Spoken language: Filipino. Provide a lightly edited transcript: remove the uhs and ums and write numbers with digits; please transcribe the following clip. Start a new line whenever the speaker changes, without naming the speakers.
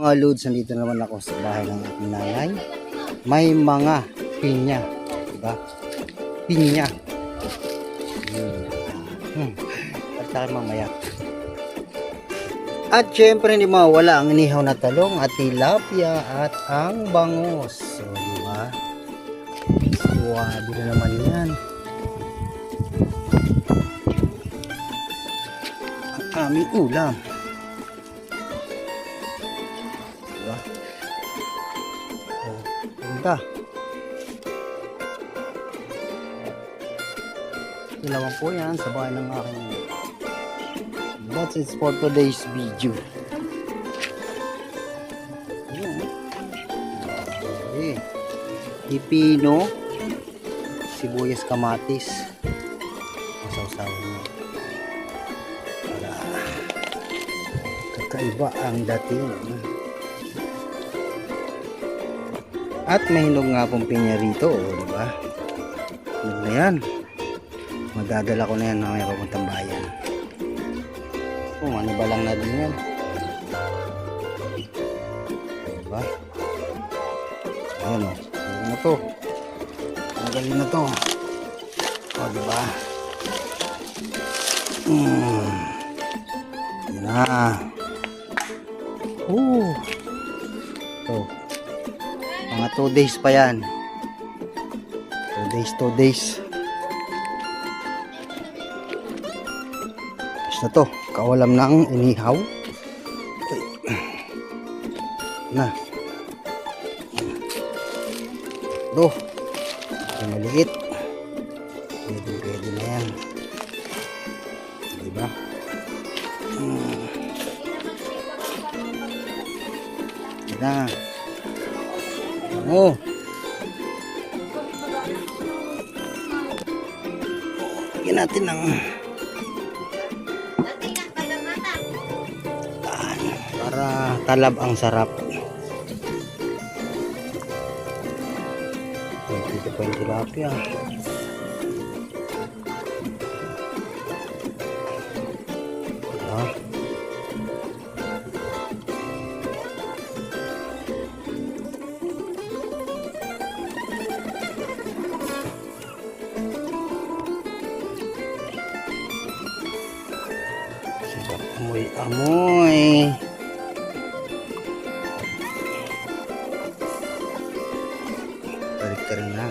Mga loads, nandito naman ako sa bahay ng aking nanay. May mga pinya, diba? Pinya. At tayo mamaya. At syempre hindi mawala ang inihaw na talong at tilapia at ang bangus. So, diba? Suwabi na naman yan. Ang aming ulam. Diba? Ganda. Ilawan po yan sa bahay ng aking. That's it for today's video. Okay. Pipino, sibuyas, kamatis, masawsawan mo para kakaiba ang dating. At may hinog nga pong pinya rito, diba? Hinog na yan. Magdadala ko na yan mamaya papuntang bayan. Ano ba lang na din yan, diba? Ayan o, galing na to, galing na to, o diba? Yan na. Ito mga 2 days pa yan. 2 days na to, kawalam ng inihaw. Na do, yung maliit pwede na yan, diba? Na lagyan natin ng para talab ang sarap. Dito pa yung tilapia. Sarap amoy. Balik ka rin na.